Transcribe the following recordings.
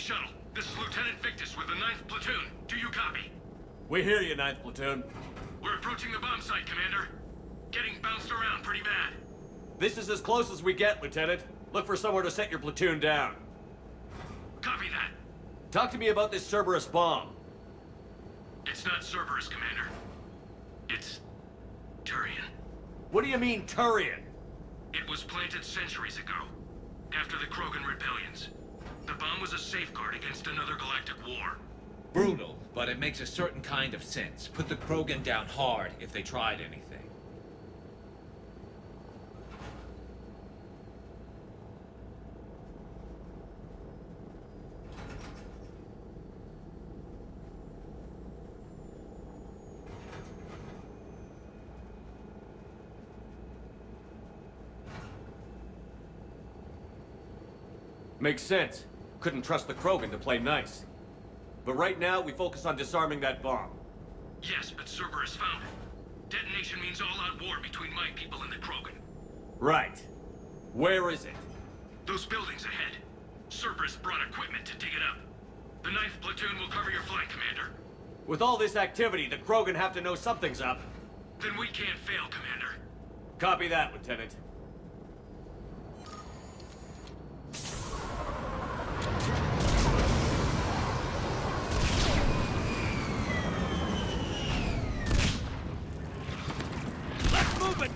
shuttle. This is Lieutenant Victus with the 9th Platoon. Do you copy? We hear you, 9th Platoon. We're approaching the bomb site, Commander. Getting bounced around pretty bad. This is as close as we get, Lieutenant. Look for somewhere to set your platoon down. Copy that. Talk to me about this Cerberus bomb. It's not Cerberus, Commander. It's Turian. What do you mean, Turian? It was planted centuries ago, after the Krogan rebellions. The bomb was a safeguard against another galactic war. Brutal, but it makes a certain kind of sense. Put the Krogan down hard if they tried anything. Makes sense. Couldn't trust the Krogan to play nice. But right now, we focus on disarming that bomb. Yes, but Cerberus found it. Detonation means all-out war between my people and the Krogan. Right. Where is it? Those buildings ahead. Cerberus brought equipment to dig it up. The 9th Platoon will cover your flank, Commander. With all this activity, the Krogan have to know something's up. Then we can't fail, Commander. Copy that, Lieutenant.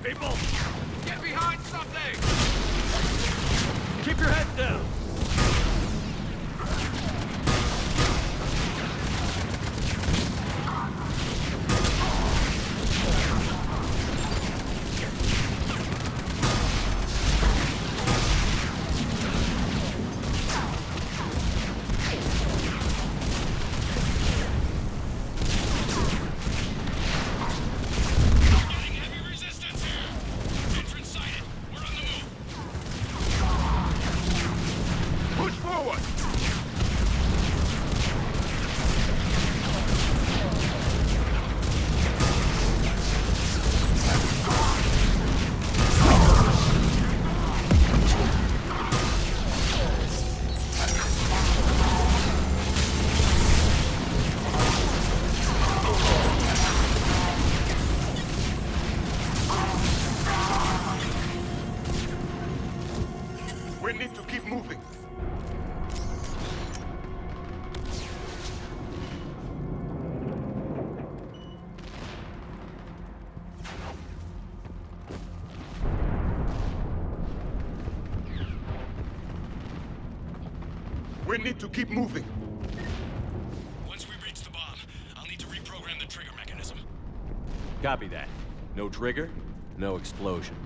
People! Get behind something! Keep your heads down! We need to keep moving. We need to keep moving. Once we reach the bomb, I'll need to reprogram the trigger mechanism. Copy that. No trigger, no explosion.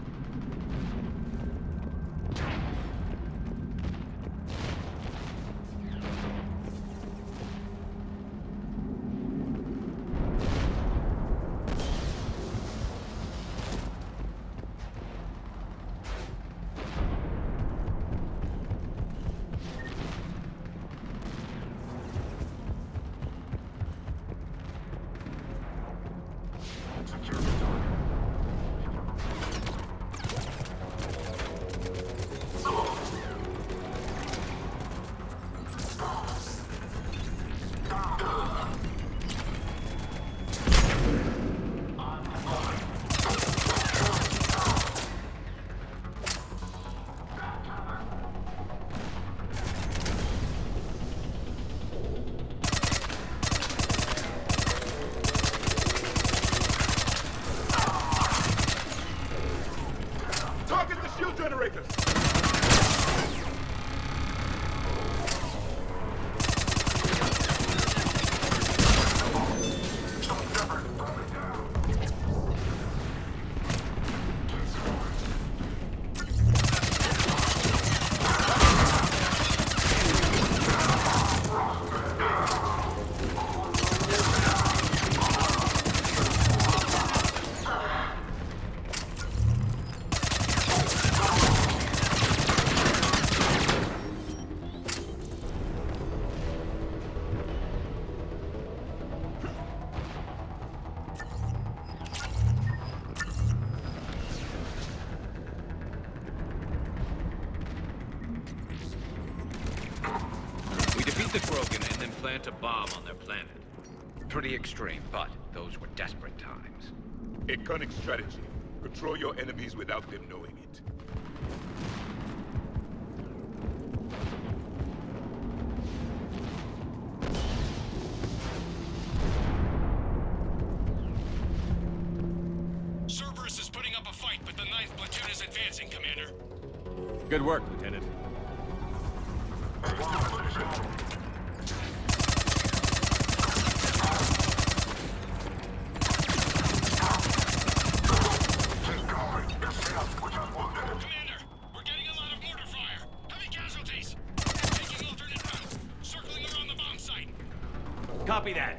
Krogan and then plant a bomb on their planet. Pretty extreme, but those were desperate times. A cunning strategy. Control your enemies without them knowing it. Cerberus is putting up a fight, but the 9th platoon is advancing, Commander. Good work, Lieutenant. Commander, we're getting a lot of mortar fire. Heavy casualties. Taking alternate routes, circling around the bomb site. Copy that.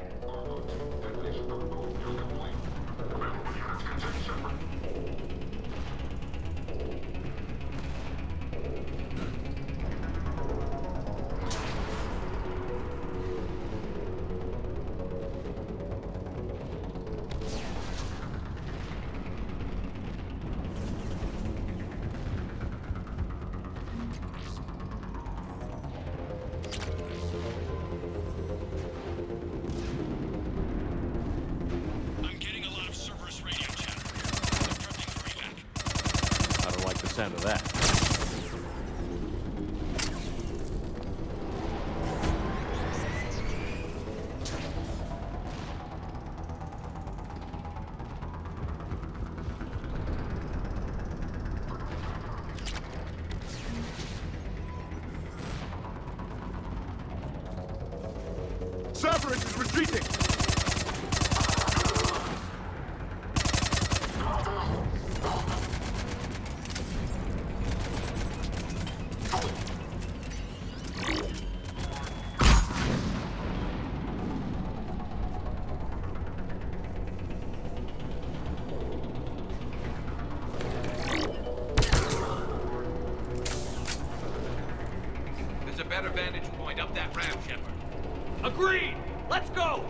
I'm getting a lot of Cerberus radio chatter. I'm prepping for evac. I don't like the sound of that. Cerberus is retreating! There's a better vantage point up that ramp, Shepard. Agreed! Let's go!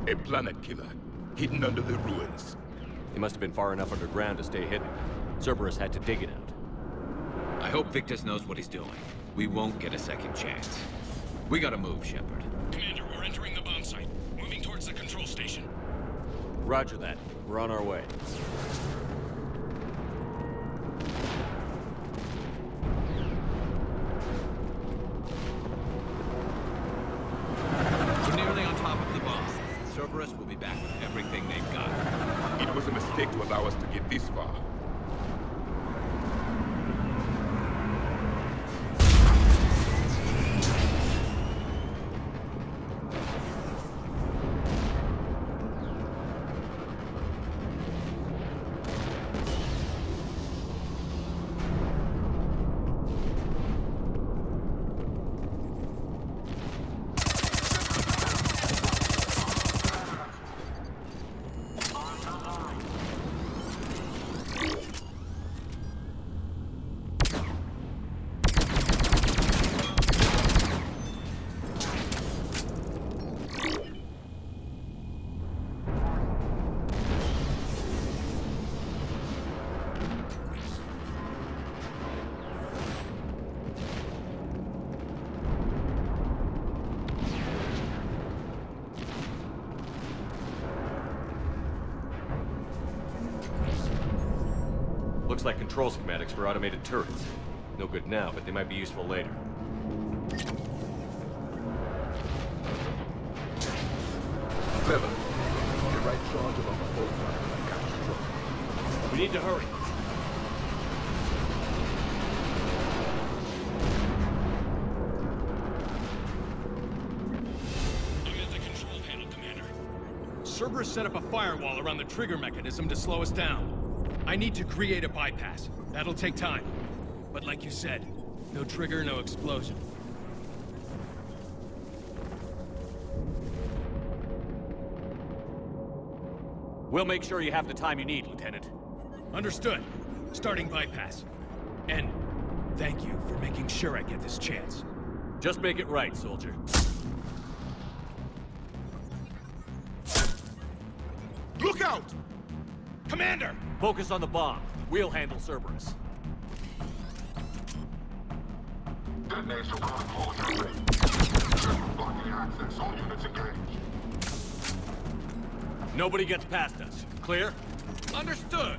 A planet killer, hidden under the ruins. He must have been far enough underground to stay hidden. Cerberus had to dig it out. I hope Victus knows what he's doing. We won't get a second chance. We gotta move, Shepard. Commander, we're entering the bomb site. Moving towards the control station. Roger that. We're on our way. We're nearly on top of the bomb. Cerberus will be back with everything they've got. It was a mistake to allow us to get this far. Looks like control schematics for automated turrets. No good now, but they might be useful later. Clever. The right charge of our whole fire catastrophic. We need to hurry. I'm at the control panel, Commander. Cerberus set up a firewall around the trigger mechanism to slow us down. I need to create a bypass. That'll take time. But like you said, no trigger, no explosion. We'll make sure you have the time you need, Lieutenant. Understood. Starting bypass. And thank you for making sure I get this chance. Just make it right, soldier. Look out! Commander! Focus on the bomb. We'll handle Cerberus. Detonation will close your range. Blocking access. All units engaged. Nobody gets past us. Clear? Understood!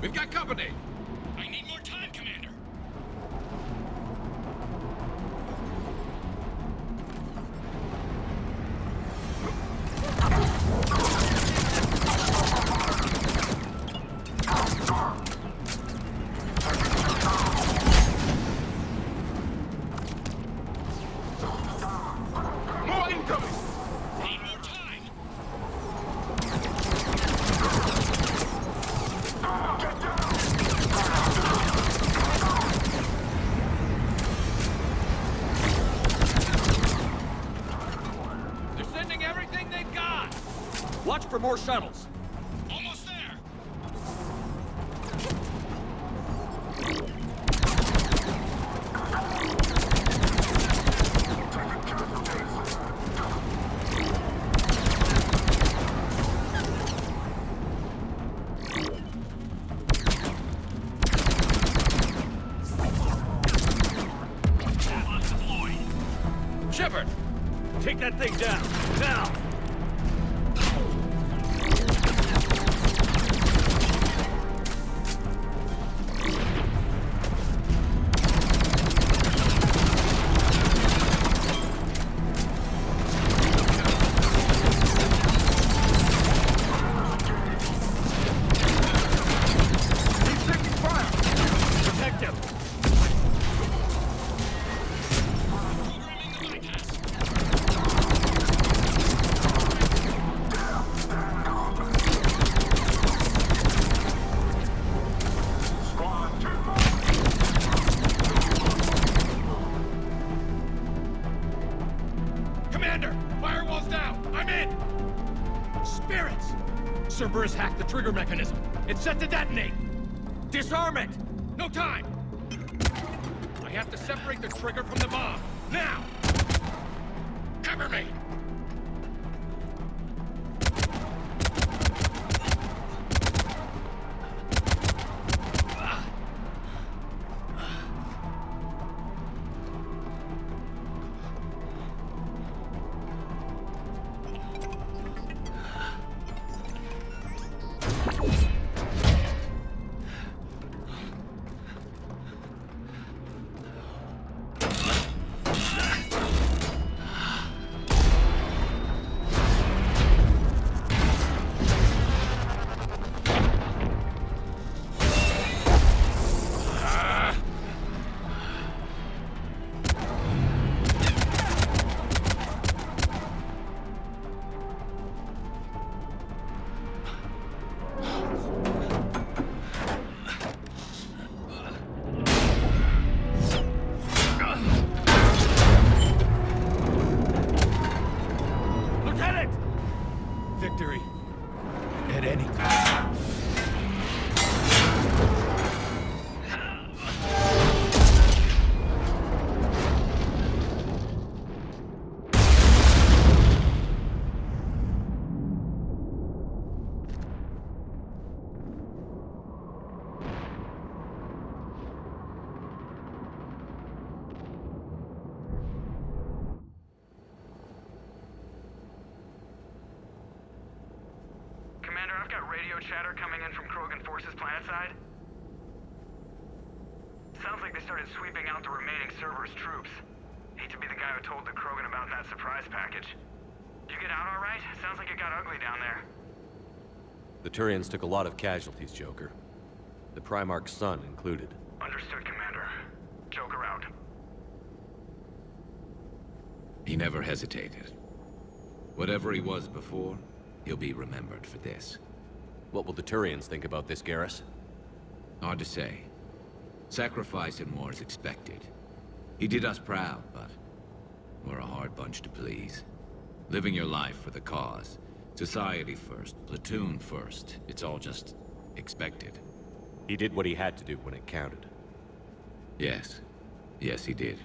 We've got company! I need more time, Commander! More incoming! Need more time! They're sending everything they've got! Watch for more shuttles. Almost there! Shepard! Take that thing down. Now! He's taking fire! Protect him! Programming the bypass. Squad 2. Commander! Firewall's down! I'm in! Spirits! Cerberus hacked the trigger mechanism. It's set to detonate! Disarm it! No time! I have to separate the trigger from the bomb. Now! Cover me! Lieutenant! Victory. At any cost. Commander, I've got radio chatter coming in from Krogan forces planetside. Sounds like they started sweeping out the remaining Cerberus troops. Hate to be the guy who told the Krogan about that surprise package. You get out all right? Sounds like it got ugly down there. The Turians took a lot of casualties, Joker. The Primarch's son included. Understood, Commander. Joker out. He never hesitated. Whatever he was before, he'll be remembered for this. What will the Turians think about this, Garrus? Hard to say. Sacrifice in war is expected. He did us proud, but we're a hard bunch to please. Living your life for the cause. Society first, platoon first. It's all just expected. He did what he had to do when it counted. Yes. Yes, he did.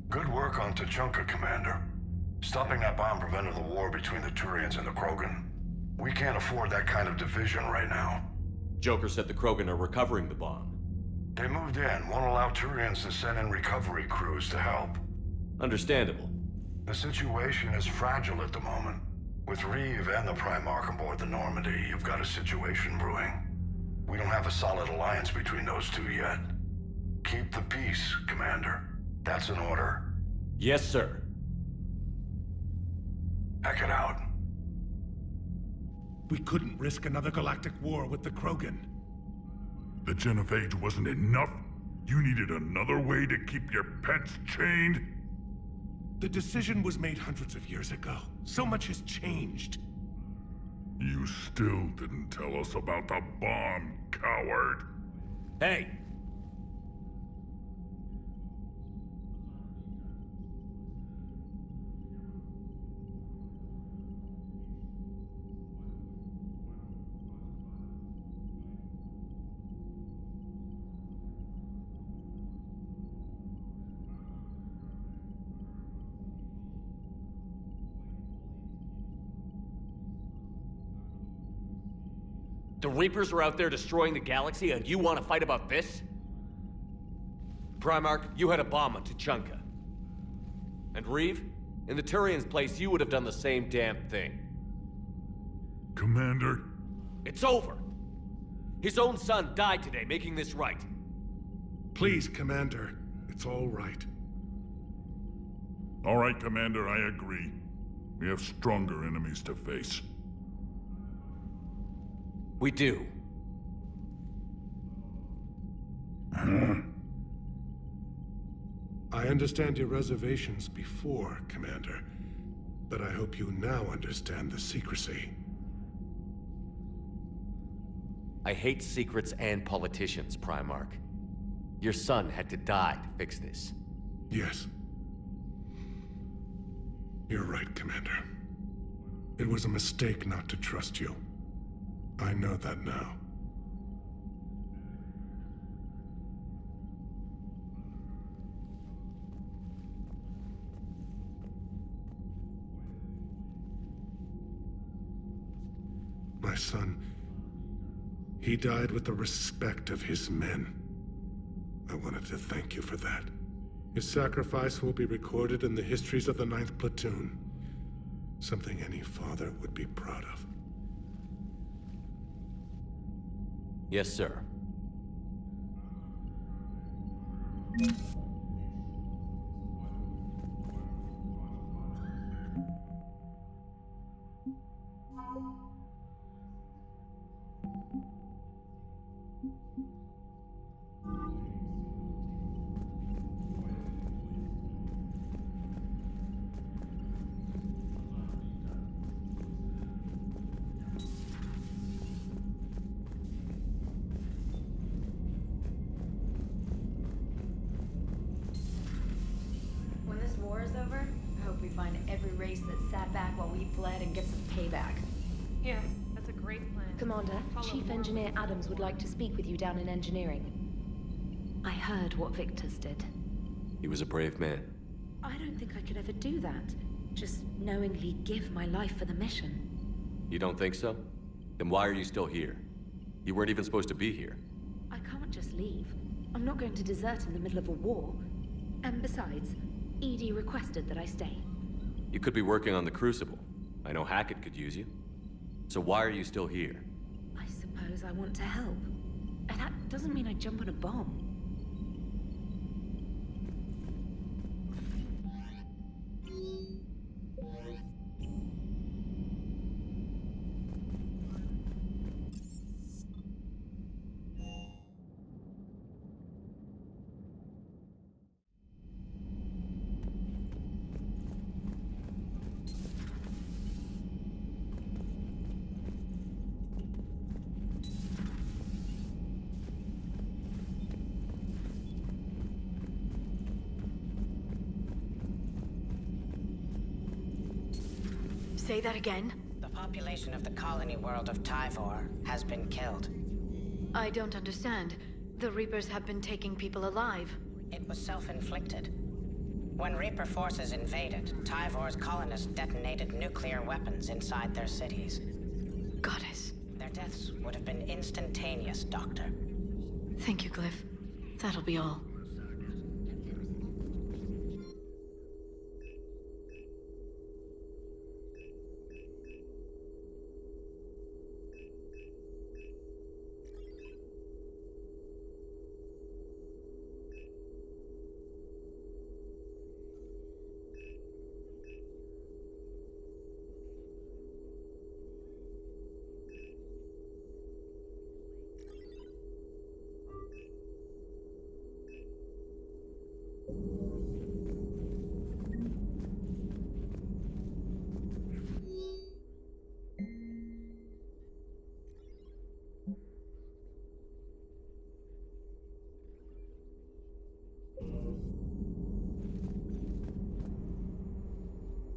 Good work on Tachanka, Commander. Stopping that bomb prevented the war between the Turians and the Krogan. We can't afford that kind of division right now. Joker said the Krogan are recovering the bomb. They moved in, won't allow Turians to send in recovery crews to help. Understandable. The situation is fragile at the moment. With Reeve and the Primarch aboard the Normandy, you've got a situation brewing. We don't have a solid alliance between those two yet. Keep the peace, Commander. That's an order. Yes, sir. Heck it out. We couldn't risk another galactic war with the Krogan. The Genophage wasn't enough? You needed another way to keep your pets chained? The decision was made hundreds of years ago. So much has changed. You still didn't tell us about the bomb, coward. Hey! The Reapers are out there destroying the galaxy, and you want to fight about this? Primarch, you had a bomb on Tachanka. And Reeve, in the Turian's place, you would have done the same damn thing. Commander? It's over! His own son died today, making this right. Please, Commander. It's all right. All right, Commander, I agree. We have stronger enemies to face. We do. I understand your reservations before, Commander, but I hope you now understand the secrecy. I hate secrets and politicians, Primarch. Your son had to die to fix this. Yes. You're right, Commander. It was a mistake not to trust you. I know that now. My son, he died with the respect of his men. I wanted to thank you for that. His sacrifice will be recorded in the histories of the 9th Platoon. Something any father would be proud of. Yes, sir. When this war is over, I hope we find every race that sat back while we fled and get some payback. Yeah, that's a great plan. Commander, Chief Engineer Adams would like to speak with you down in engineering. I heard what Victor's did. He was a brave man. I don't think I could ever do that. Just knowingly give my life for the mission. You don't think so? Then why are you still here? You weren't even supposed to be here. I can't just leave. I'm not going to desert in the middle of a war. And besides, ED requested that I stay. You could be working on the Crucible. I know Hackett could use you. So why are you still here? I suppose I want to help. That doesn't mean I jump on a bomb. Say that again? The population of the colony world of Tyvor has been killed. I don't understand. The Reapers have been taking people alive. It was self-inflicted. When Reaper forces invaded, Tyvor's colonists detonated nuclear weapons inside their cities. Goddess. Their deaths would have been instantaneous, Doctor. Thank you, Glyph. That'll be all.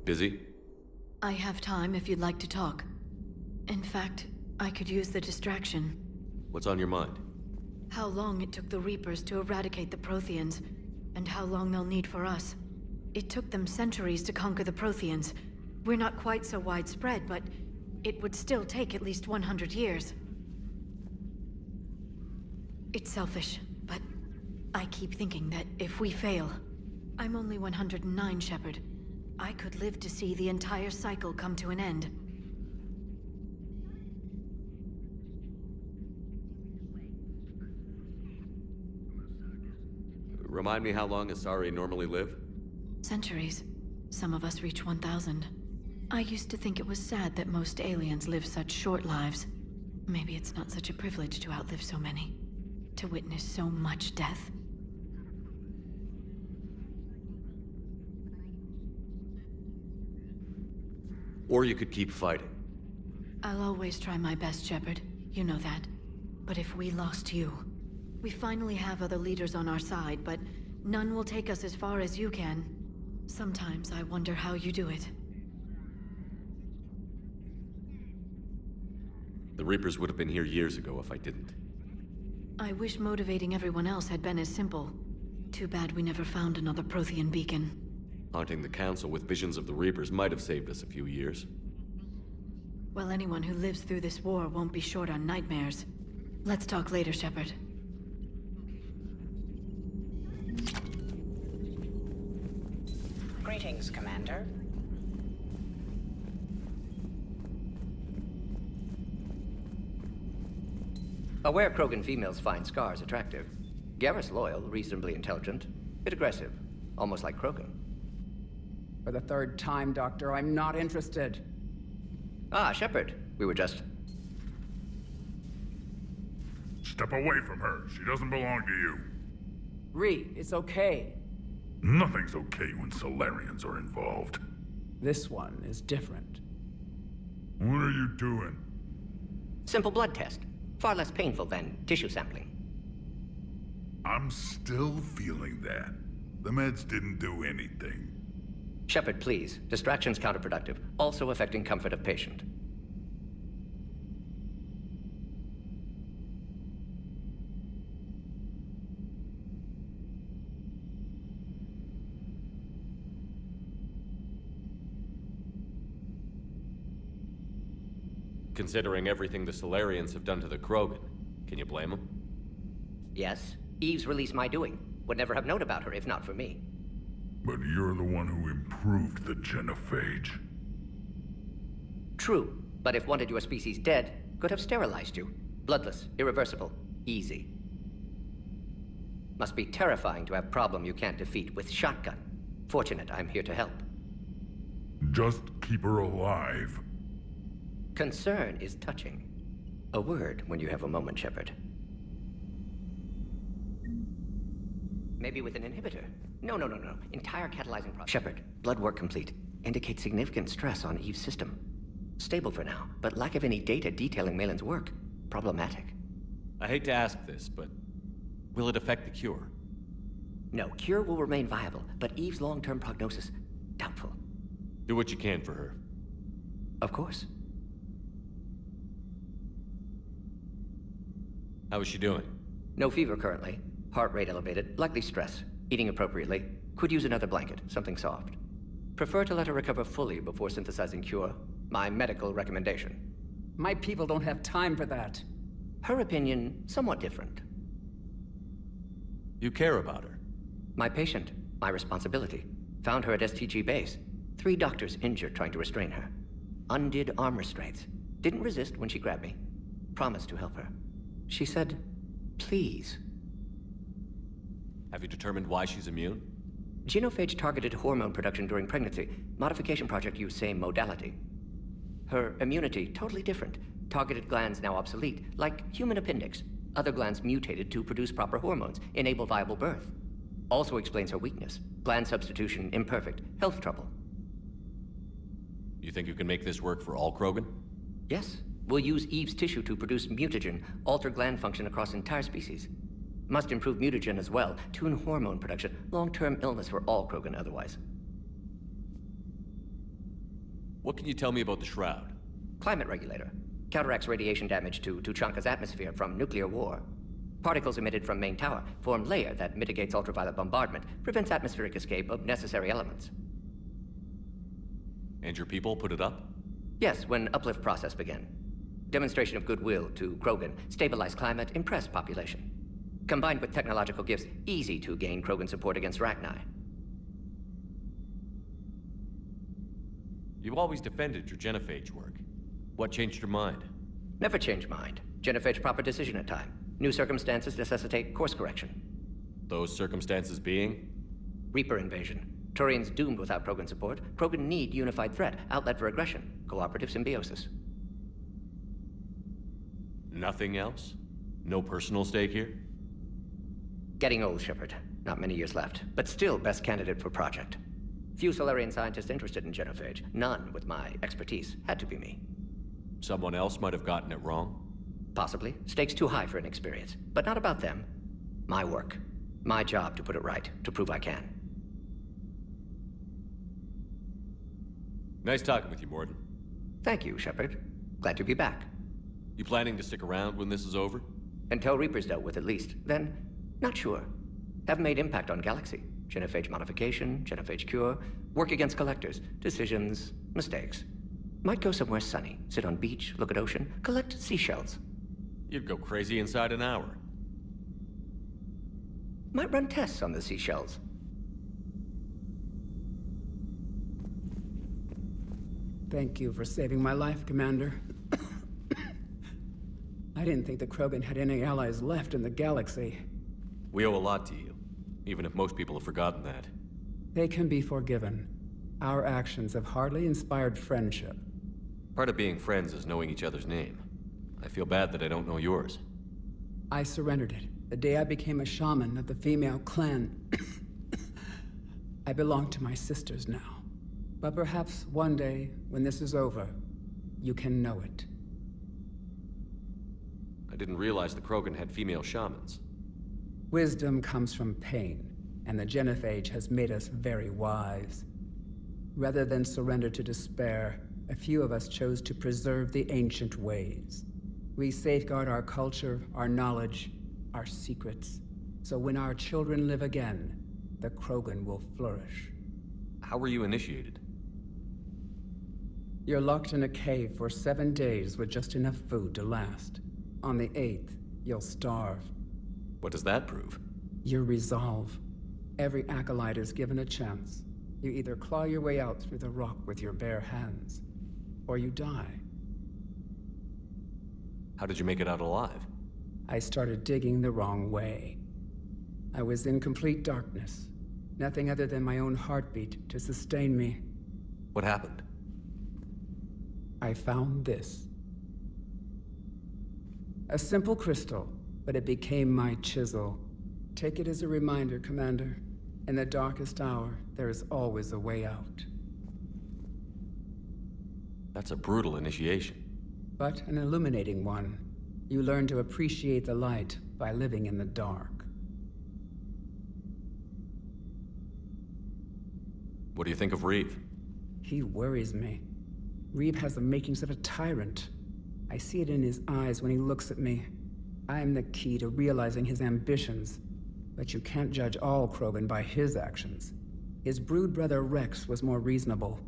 Busy? I have time if you'd like to talk. In fact, I could use the distraction. What's on your mind? How long it took the Reapers to eradicate the Protheans, and how long they'll need for us. It took them centuries to conquer the Protheans. We're not quite so widespread, but it would still take at least 100 years. It's selfish, but I keep thinking that if we fail... I'm only 109, Shepard. I could live to see the entire cycle come to an end. Remind me how long Asari normally live? Centuries. Some of us reach 1,000. I used to think it was sad that most aliens live such short lives. Maybe it's not such a privilege to outlive so many. To witness so much death. Or you could keep fighting. I'll always try my best, Shepard. You know that. But if we lost you... We finally have other leaders on our side, but none will take us as far as you can. Sometimes I wonder how you do it. The Reapers would have been here years ago if I didn't. I wish motivating everyone else had been as simple. Too bad we never found another Prothean beacon. Haunting the Council with visions of the Reapers might have saved us a few years. Well, anyone who lives through this war won't be short on nightmares. Let's talk later, Shepard. Greetings, Commander. Aware Krogan females find scars attractive. Garrus loyal, reasonably intelligent, bit aggressive, almost like Krogan. For the third time, Doctor, I'm not interested. Ah, Shepard. We were just... Step away from her. She doesn't belong to you. Reed, it's okay. Nothing's okay when Solarians are involved. This one is different. What are you doing? Simple blood test. Far less painful than tissue sampling. I'm still feeling that. The meds didn't do anything. Shepard, please. Distraction's counterproductive, also affecting comfort of patient. Considering everything the Solarians have done to the Krogan, can you blame them? Yes. Eve's release my doing. Would never have known about her if not for me. But you're the one who improved the genophage. True, but if wanted your species dead, could have sterilized you. Bloodless, irreversible, easy. Must be terrifying to have problem you can't defeat with shotgun. Fortunate I'm here to help. Just keep her alive. Concern is touching. A word when you have a moment, Shepard. Maybe with an inhibitor. No. Entire catalyzing process. Shepard, blood work complete. Indicates significant stress on Eve's system. Stable for now, but lack of any data detailing Malin's work. Problematic. I hate to ask this, but will it affect the cure? No, cure will remain viable, but Eve's long-term prognosis, doubtful. Do what you can for her. Of course. How is she doing? No fever currently. Heart rate elevated, likely stress. Eating appropriately. Could use another blanket, something soft. Prefer to let her recover fully before synthesizing cure. My medical recommendation. My people don't have time for that. Her opinion, somewhat different. You care about her. My patient, my responsibility. Found her at STG base. 3 doctors injured trying to restrain her. Undid arm restraints. Didn't resist when she grabbed me. Promised to help her. She said, please. Have you determined why she's immune? Genophage targeted hormone production during pregnancy. Modification project used same modality. Her immunity, totally different. Targeted glands now obsolete, like human appendix. Other glands mutated to produce proper hormones, enable viable birth. Also explains her weakness. Gland substitution imperfect. Health trouble. You think you can make this work for all Krogan? Yes. We'll use Eve's tissue to produce mutagen, alter gland function across entire species. Must improve mutagen as well, tune hormone production, long-term illness for all Krogan otherwise. What can you tell me about the Shroud? Climate regulator. Counteracts radiation damage to Tuchanka's atmosphere from nuclear war. Particles emitted from main tower form layer that mitigates ultraviolet bombardment, prevents atmospheric escape of necessary elements. And your people put it up? Yes, when uplift process began. Demonstration of goodwill to Krogan, stabilize climate, impress population. Combined with technological gifts, easy to gain Krogan support against Rachni. You've always defended your genophage work. What changed your mind? Never change mind. Genophage proper decision at time. New circumstances necessitate course correction. Those circumstances being? Reaper invasion. Turians doomed without Krogan support. Krogan need unified threat, outlet for aggression, cooperative symbiosis. Nothing else? No personal stake here? Getting old, Shepard. Not many years left, but still best candidate for project. Few Solarian scientists interested in genophage. None with my expertise. Had to be me. Someone else might have gotten it wrong? Possibly. Stakes too high for inexperience. But not about them. My work. My job to put it right, to prove I can. Nice talking with you, Morden. Thank you, Shepard. Glad to be back. You planning to stick around when this is over? Until Reaper's dealt with, at least. Then, not sure. Haven't made impact on Galaxy. Genophage modification, genophage cure, work against collectors, decisions, mistakes. Might go somewhere sunny, sit on beach, look at ocean, collect seashells. You'd go crazy inside an hour. Might run tests on the seashells. Thank you for saving my life, Commander. I didn't think the Krogan had any allies left in the galaxy. We owe a lot to you, even if most people have forgotten that. They can be forgiven. Our actions have hardly inspired friendship. Part of being friends is knowing each other's name. I feel bad that I don't know yours. I surrendered it the day I became a shaman of the female clan. I belong to my sisters now. But perhaps one day, when this is over, you can know it. I didn't realize the Krogan had female shamans. Wisdom comes from pain, and the genophage has made us very wise. Rather than surrender to despair, a few of us chose to preserve the ancient ways. We safeguard our culture, our knowledge, our secrets. So when our children live again, the Krogan will flourish. How were you initiated? You're locked in a cave for 7 days with just enough food to last. On the 8th, you'll starve. What does that prove? Your resolve. Every acolyte is given a chance. You either claw your way out through the rock with your bare hands, or you die. How did you make it out alive? I started digging the wrong way. I was in complete darkness. Nothing other than my own heartbeat to sustain me. What happened? I found this. A simple crystal, but it became my chisel. Take it as a reminder, Commander. In the darkest hour, there is always a way out. That's a brutal initiation. But an illuminating one. You learn to appreciate the light by living in the dark. What do you think of Reeve? He worries me. Reeve has the makings of a tyrant. I see it in his eyes when he looks at me. I am the key to realizing his ambitions. But you can't judge all Krogan by his actions. His brood brother Rex was more reasonable.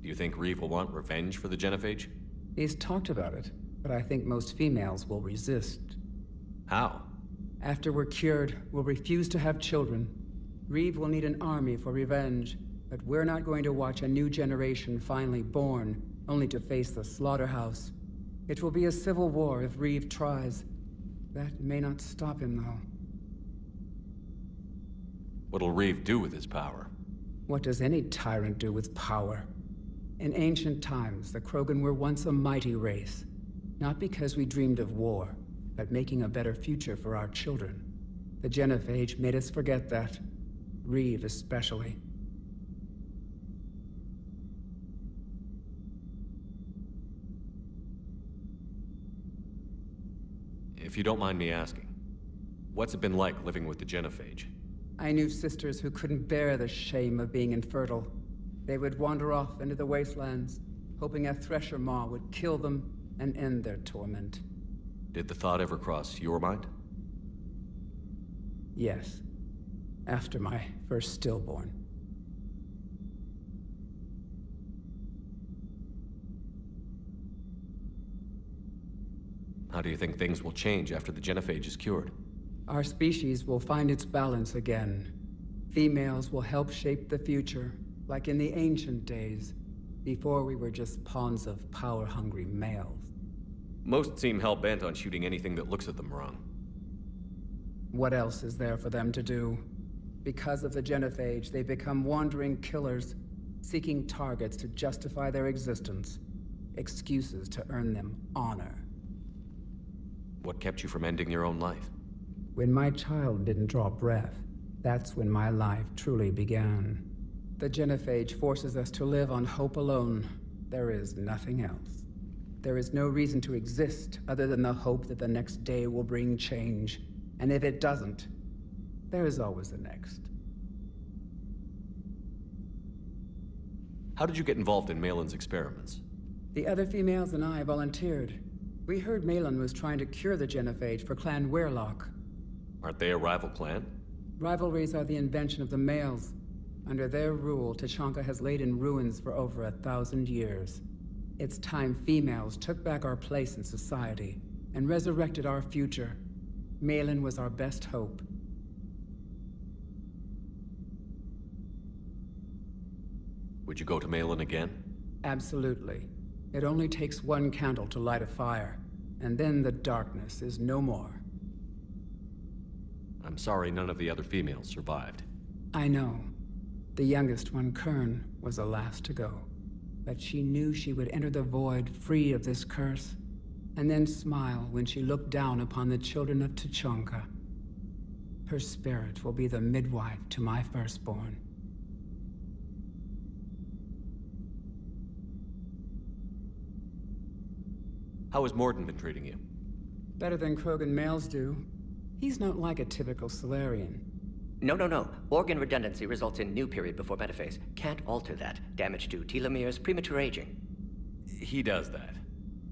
Do you think Reeve will want revenge for the genophage? He's talked about it, but I think most females will resist. How? After we're cured, we'll refuse to have children. Reeve will need an army for revenge, but we're not going to watch a new generation finally born, only to face the slaughterhouse. It will be a civil war if Reeve tries. That may not stop him, though. What'll Reeve do with his power? What does any tyrant do with power? In ancient times, the Krogan were once a mighty race. Not because we dreamed of war, but making a better future for our children. The genophage made us forget that. Reeve especially. If you don't mind me asking, what's it been like living with the genophage? I knew sisters who couldn't bear the shame of being infertile. They would wander off into the wastelands, hoping a thresher maw would kill them and end their torment. Did the thought ever cross your mind? Yes. After my first stillborn. How do you think things will change after the genophage is cured? Our species will find its balance again. Females will help shape the future, like in the ancient days, before we were just pawns of power-hungry males. Most seem hell-bent on shooting anything that looks at them wrong. What else is there for them to do? Because of the genophage, they become wandering killers, seeking targets to justify their existence, excuses to earn them honor. What kept you from ending your own life? When my child didn't draw breath, that's when my life truly began. The genophage forces us to live on hope alone. There is nothing else. There is no reason to exist other than the hope that the next day will bring change. And if it doesn't, there is always the next. How did you get involved in Malin's experiments? The other females and I volunteered. We heard Malin was trying to cure the genophage for Clan Weirlock. Aren't they a rival clan? Rivalries are the invention of the males. Under their rule, Tachanka has laid in ruins for over 1,000 years. It's time females took back our place in society and resurrected our future. Malin was our best hope. Would you go to Malin again? Absolutely. It only takes one candle to light a fire, and then the darkness is no more. I'm sorry none of the other females survived. I know. The youngest one, Kern, was the last to go. But she knew she would enter the void free of this curse, and then smile when she looked down upon the children of Tachanka. Her spirit will be the midwife to my firstborn. How has Morden been treating you? Better than Krogan males do. He's not like a typical Solarian. No. Organ redundancy results in new period before metaphase. Can't alter that. Damage to telomeres, premature aging. He does that.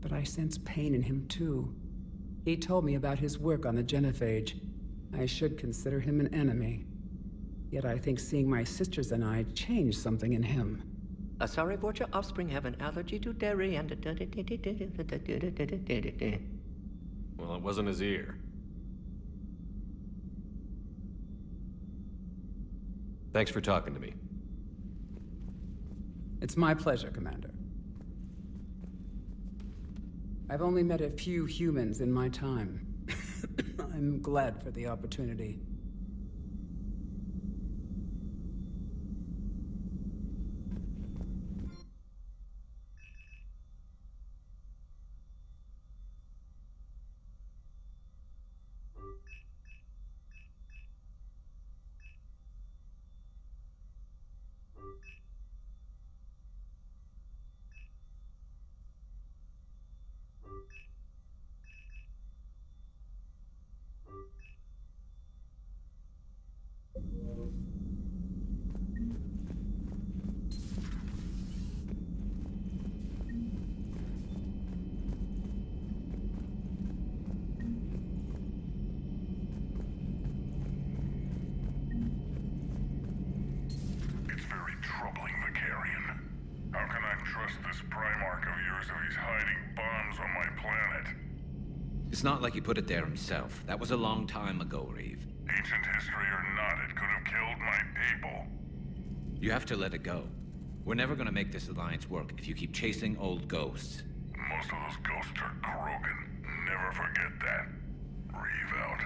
But I sense pain in him too. He told me about his work on the genophage. I should consider him an enemy. Yet I think seeing my sisters and I changed something in him. Sorry, Vorcha, offspring have an allergy to dairy and... Well, it wasn't his ear. Thanks for talking to me. It's my pleasure, Commander. I've only met a few humans in my time. I'm glad for the opportunity. How can I trust this Primarch of yours if he's hiding bombs on my planet? It's not like he put it there himself. That was a long time ago, Reeve. Ancient history or not, it could have killed my people. You have to let it go. We're never gonna make this alliance work if you keep chasing old ghosts. Most of those ghosts are Krogan. Never forget that. Reeve out.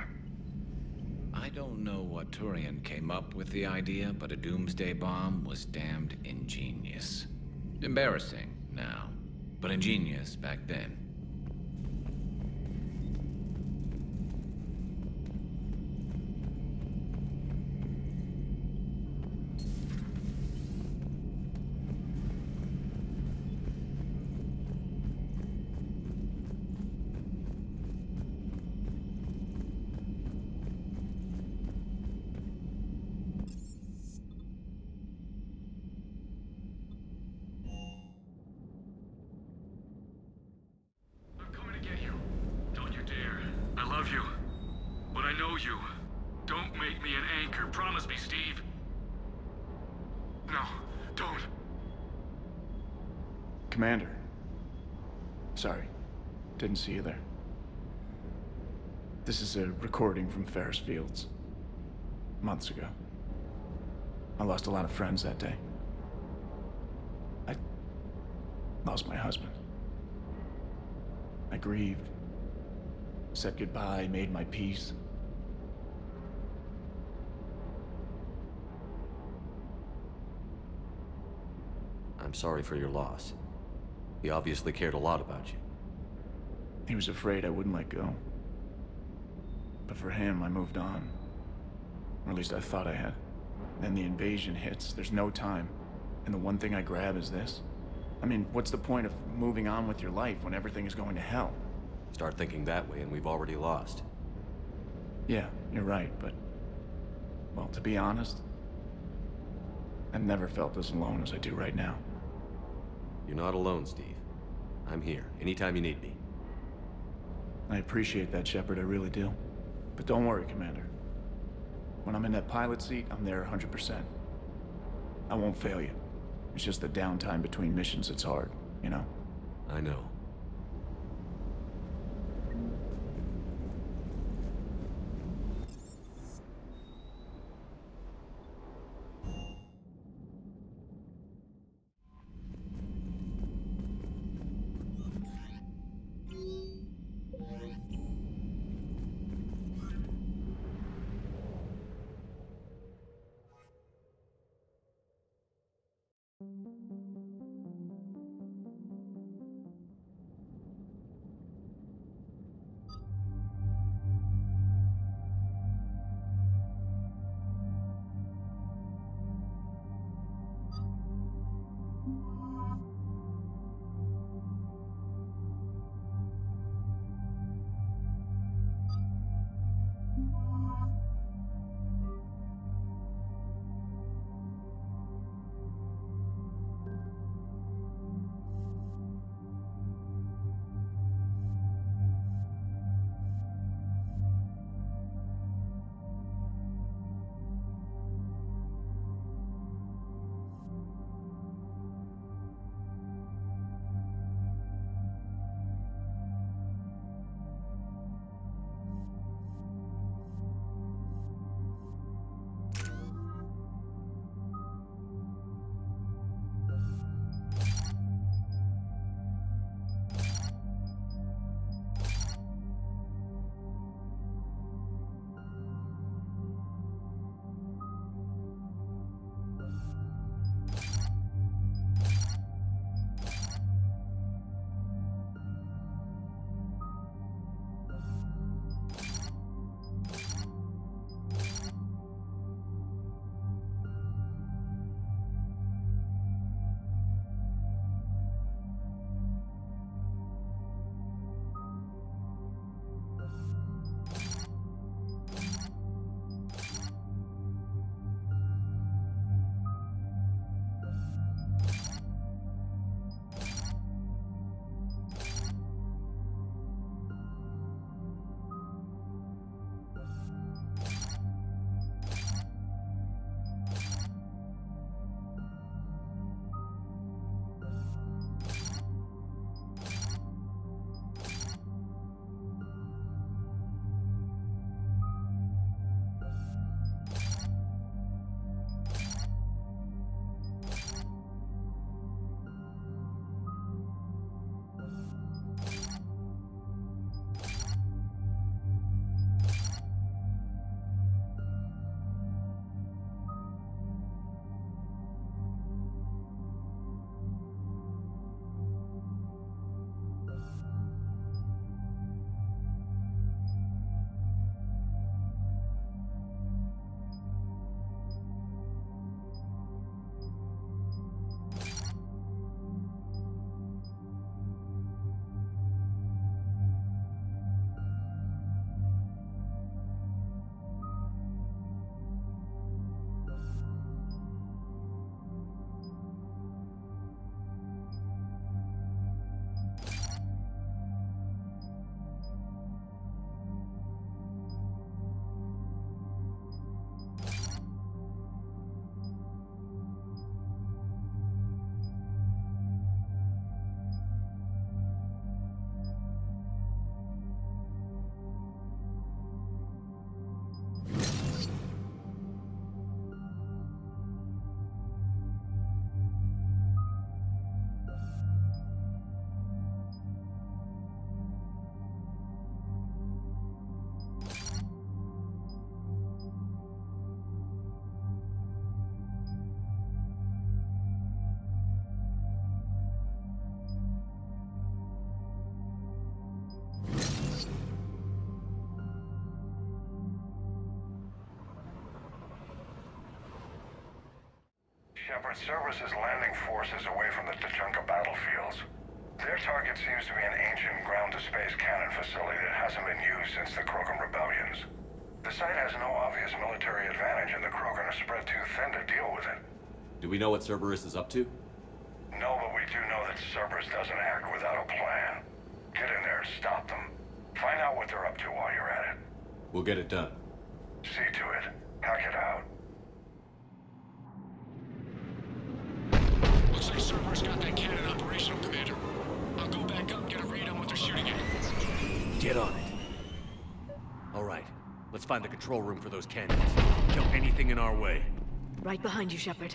I don't know what Turian came up with the idea, but a doomsday bomb was damned ingenious. Embarrassing now, but ingenious back then. Promise me, Steve. No, don't. Commander. Sorry. Didn't see you there. This is a recording from Ferris Fields. Months ago. I lost a lot of friends that day. I lost my husband. I grieved. Said goodbye, made my peace. I'm sorry for your loss. He obviously cared a lot about you. He was afraid I wouldn't let go. But for him, I moved on. Or at least I thought I had. Then the invasion hits, there's no time. And the one thing I grab is this. I mean, what's the point of moving on with your life when everything is going to hell? Start thinking that way and we've already lost. Yeah, you're right, but... well, to be honest, I've never felt as alone as I do right now. You're not alone, Steve. I'm here, anytime you need me. I appreciate that, Shepard, I really do. But don't worry, Commander. When I'm in that pilot seat, I'm there 100%. I won't fail you. It's just the downtime between missions that's hard, you know? I know. Shepard, Cerberus is landing forces away from the Tachanka battlefields. Their target seems to be an ancient ground-to-space cannon facility that hasn't been used since the Krogan rebellions. The site has no obvious military advantage, and the Krogan are spread too thin to deal with it. Do we know what Cerberus is up to? No, but we do know that Cerberus doesn't act without a plan. Get in there and stop them. Find out what they're up to while you're at it. We'll get it done. See to it. Hack it out. Looks like Cerberus got that cannon operational, Commander. I'll go back up and get a read on what they're shooting at. Get on it. All right, let's find the control room for those cannons. Kill anything in our way. Right behind you, Shepard.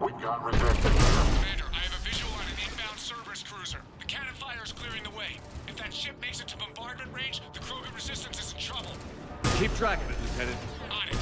We got resistance. Commander, I have a visual on an inbound Cerberus cruiser. The cannon fire is clearing the way. If that ship makes it to bombardment range, the Krogan resistance is in trouble. Keep track of it, Lieutenant. On it.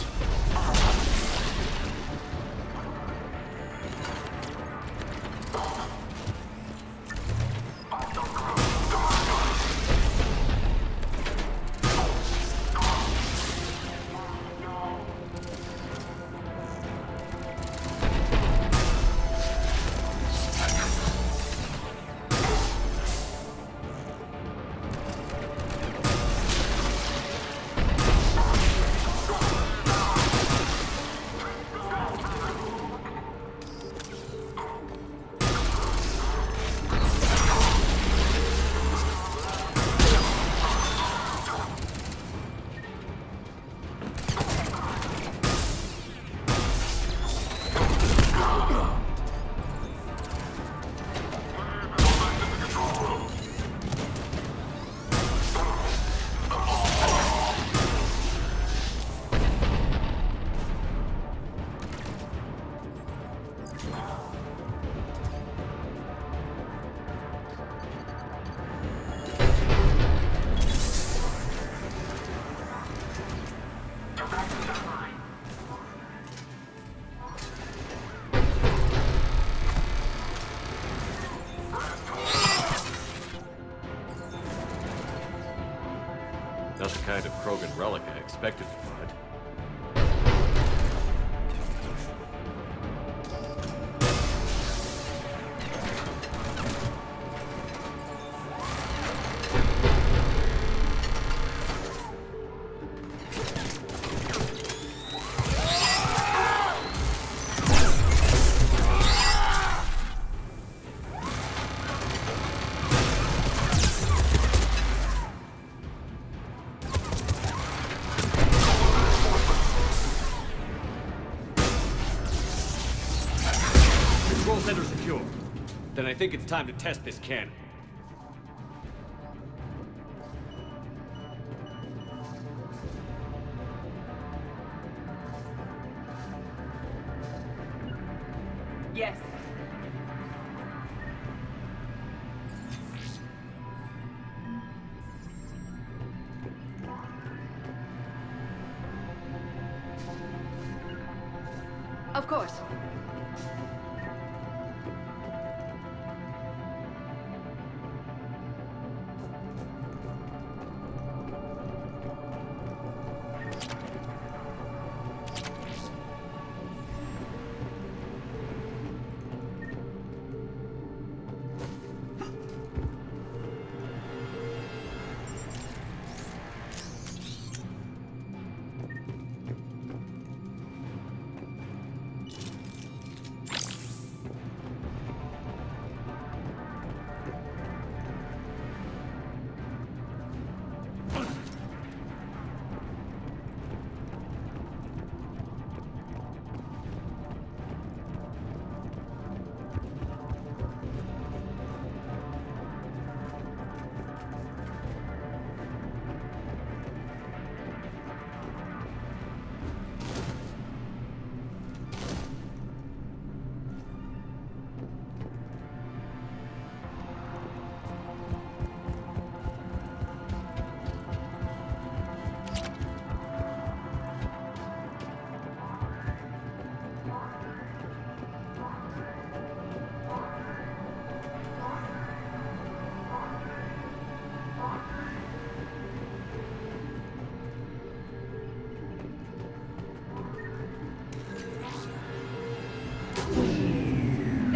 Not the kind of Krogan relic I expected to find. Control center secure. Then I think it's time to test this cannon. Yes. Of course.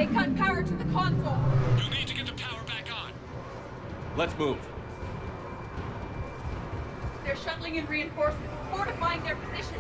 They cut power to the console. You'll need to get the power back on. Let's move. They're shuttling in reinforcements, fortifying their position.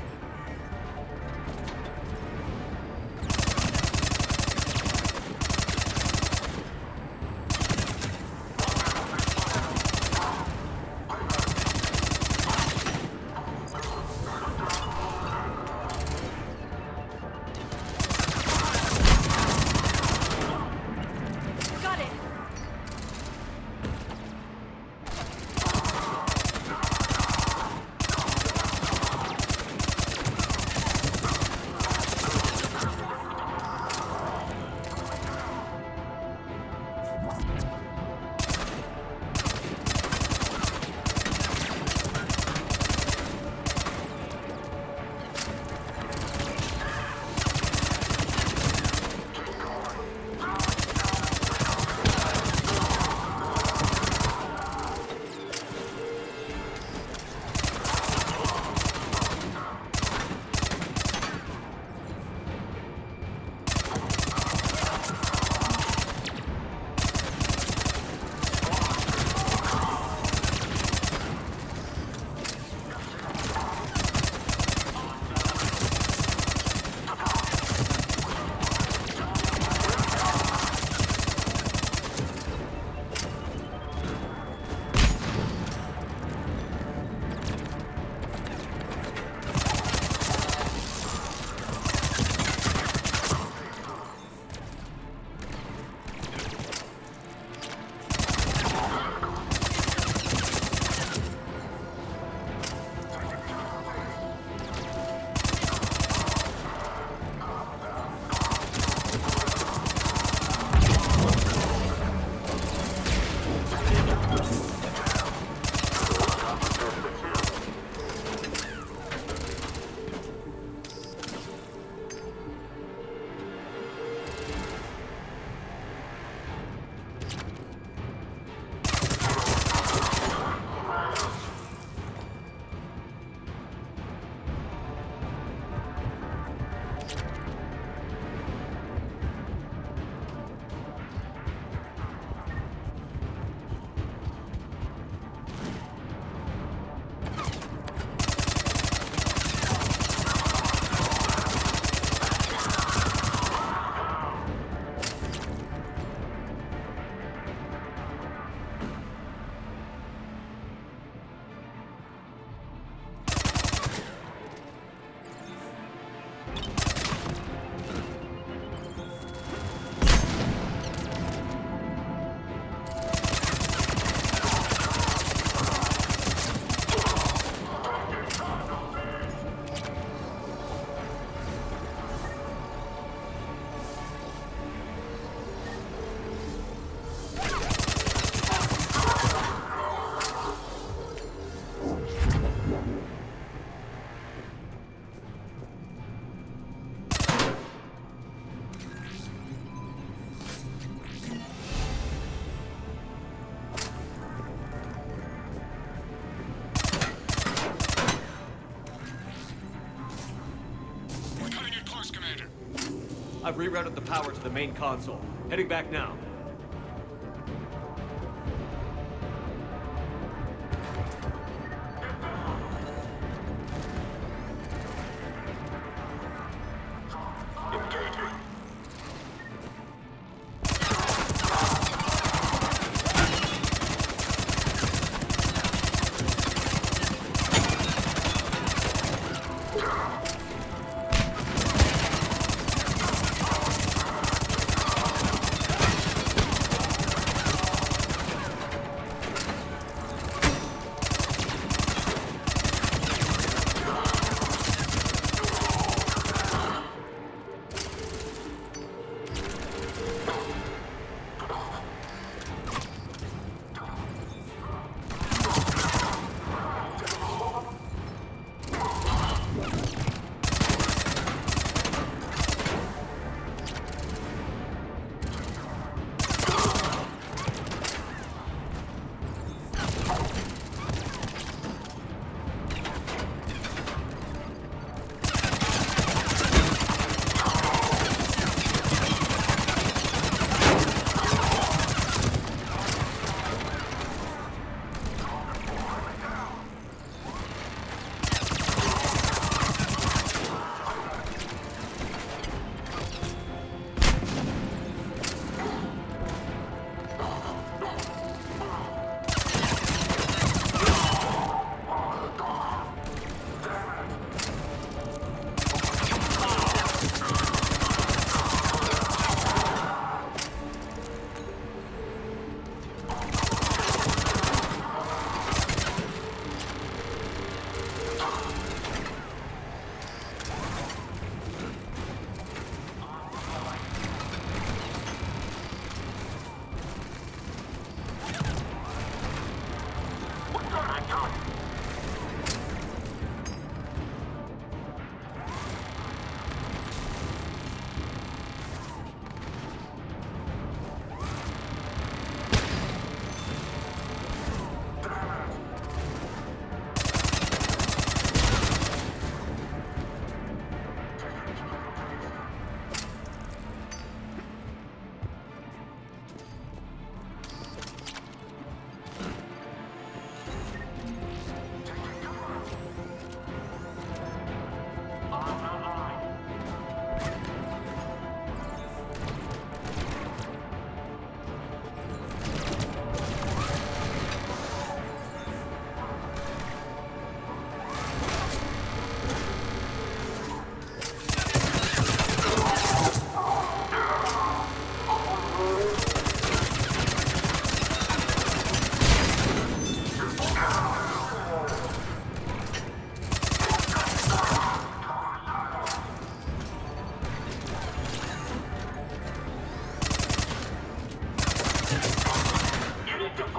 I've rerouted the power to the main console. Heading back now.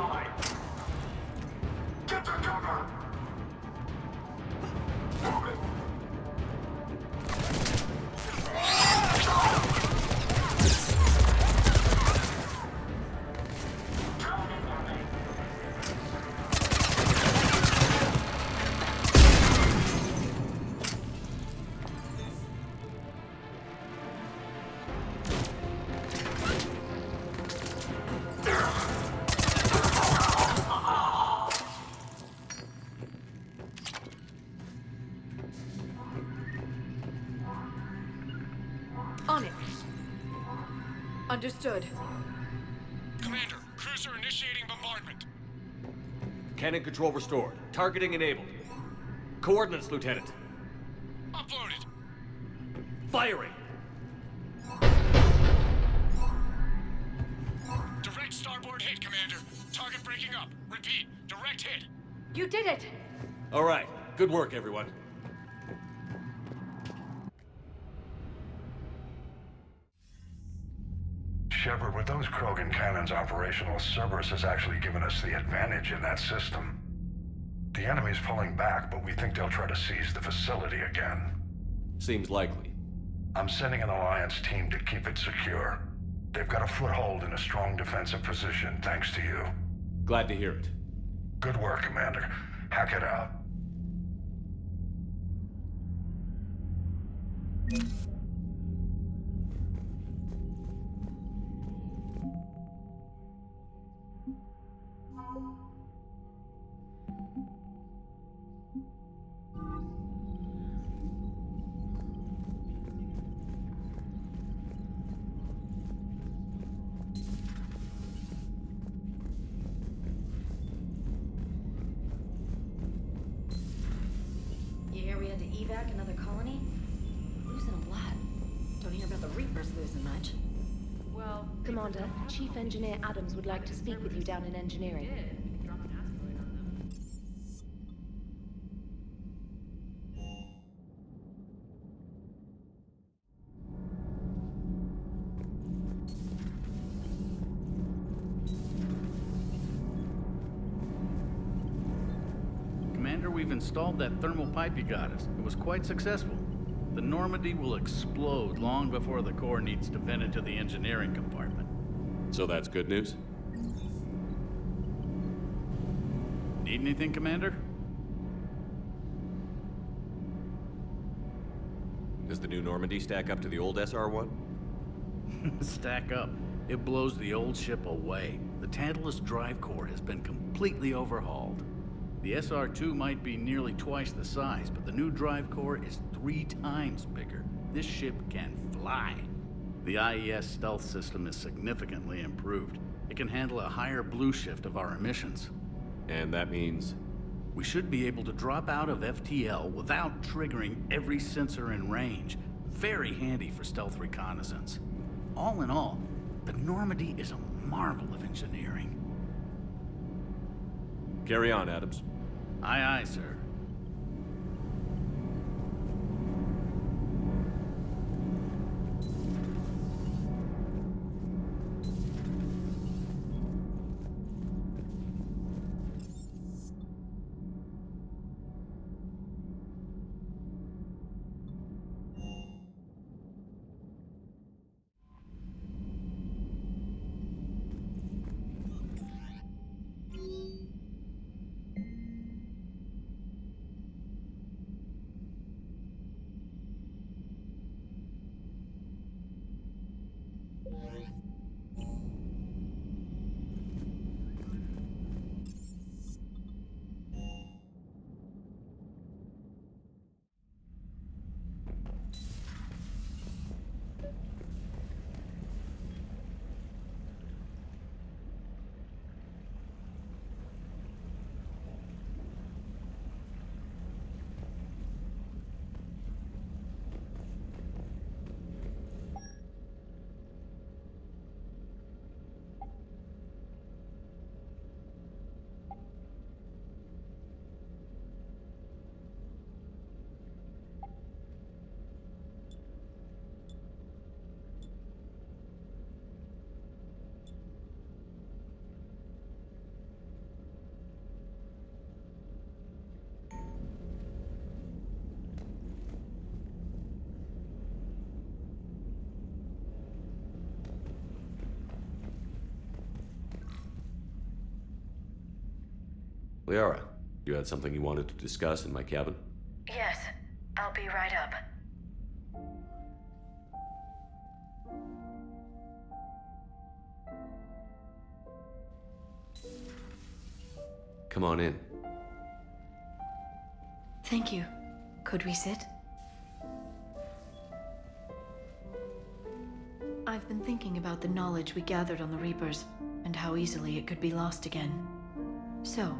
fine. Get to cover! Move it! On it. Understood. Commander, cruiser initiating bombardment. Cannon control restored. Targeting enabled. Coordinates, Lieutenant. Uploaded. Firing! Direct starboard hit, Commander. Target breaking up. Repeat, direct hit. You did it! All right. Good work, everyone. Shepard, with those Krogan cannons operational, Cerberus has actually given us the advantage in that system. The enemy's pulling back, but we think they'll try to seize the facility again. Seems likely. I'm sending an Alliance team to keep it secure. They've got a foothold in a strong defensive position, thanks to you. Glad to hear it. Good work, Commander. Hack it out. You hear we had to evac another colony? Losing a lot. Don't hear about the Reapers losing much. Well, Commander, Chief Engineer Adams would like to speak with you down in engineering. Commander, we've installed that thermal pipe you got us. It was quite successful. The Normandy will explode long before the core needs to vent into the engineering compartment. So that's good news? Need anything, Commander? Does the new Normandy stack up to the old SR-1? Stack up. It blows the old ship away. The Tantalus drive core has been completely overhauled. The SR-2 might be nearly twice the size, but the new drive core is 3 times bigger. This ship can fly. The IES stealth system is significantly improved. It can handle a higher blue shift of our emissions. And that means? We should be able to drop out of FTL without triggering every sensor in range. Very handy for stealth reconnaissance. All in all, the Normandy is a marvel of engineering. Carry on, Adams. Aye, aye, sir. Liara, you had something you wanted to discuss in my cabin? Yes, I'll be right up. Come on in. Thank you. Could we sit? I've been thinking about the knowledge we gathered on the Reapers, and how easily it could be lost again. So,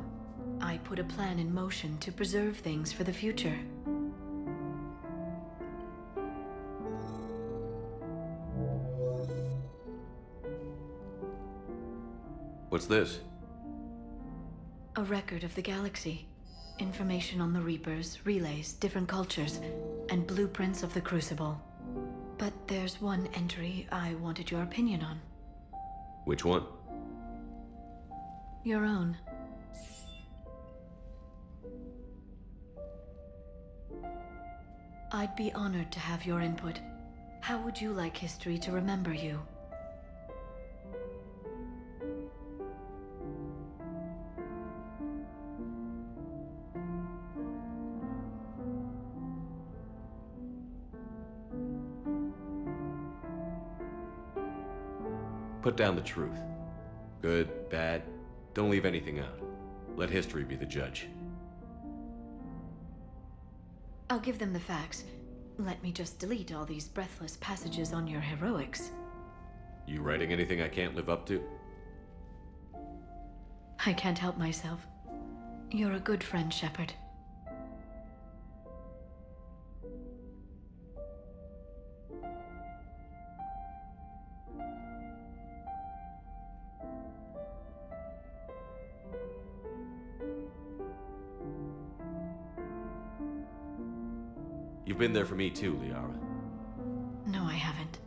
I put a plan in motion to preserve things for the future. What's this? A record of the galaxy. Information on the Reapers, relays, different cultures, and blueprints of the Crucible. But there's one entry I wanted your opinion on. Which one? Your own. I'd be honored to have your input. How would you like history to remember you? Put down the truth. Good, bad, don't leave anything out. Let history be the judge. I'll give them the facts. Let me just delete all these breathless passages on your heroics. You writing anything I can't live up to? I can't help myself. You're a good friend, Shepard. You've been there for me too, Liara. No, I haven't.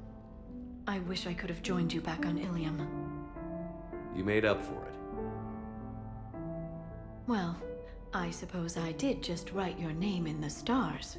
I wish I could have joined you back on Ilium. You made up for it. Well, I suppose I did just write your name in the stars.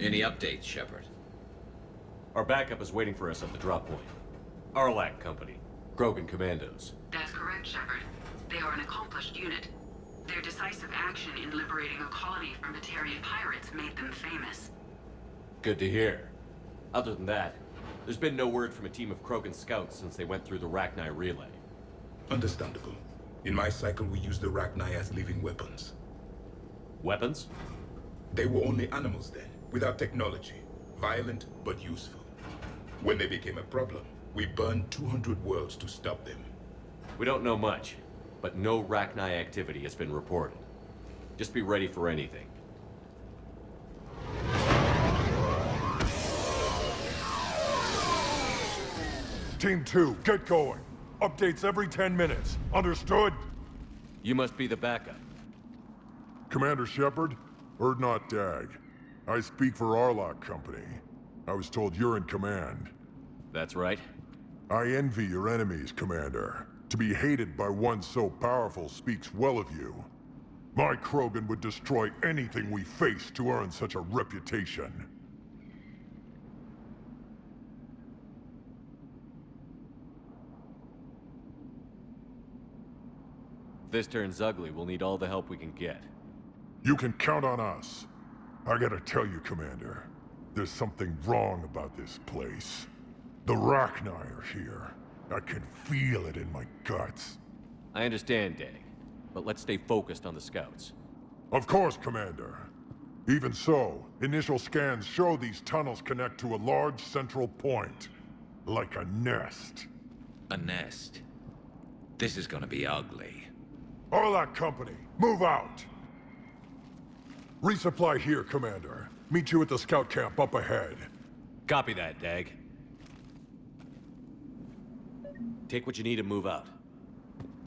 Any updates, Shepard? Our backup is waiting for us at the drop point. Arlac Company. Krogan Commandos. That's correct, Shepard. They are an accomplished unit. Their decisive action in liberating a colony from Batarian pirates made them famous. Good to hear. Other than that, there's been no word from a team of Krogan scouts since they went through the Rachni relay. Understandable. In my cycle, we use the Rachni as living weapons. Weapons? They were only animals then, without technology. Violent, but useful. When they became a problem, we burned 200 worlds to stop them. We don't know much, but no Rachni activity has been reported. Just be ready for anything. Team 2, get going. Updates every 10 minutes. Understood? You must be the backup. Commander Shepard, Erdnot Dag. I speak for Arlac Company. I was told you're in command. That's right. I envy your enemies, Commander. To be hated by one so powerful speaks well of you. My Krogan would destroy anything we face to earn such a reputation. If this turns ugly, we'll need all the help we can get. You can count on us. I gotta tell you, Commander, there's something wrong about this place. The Rachni are here. I can feel it in my guts. I understand, Dag, but let's stay focused on the scouts. Of course, Commander. Even so, initial scans show these tunnels connect to a large central point. Like a nest. A nest? This is gonna be ugly. Arlac Company, move out! Resupply here, Commander. Meet you at the scout camp up ahead. Copy that, Dag. Take what you need and move out.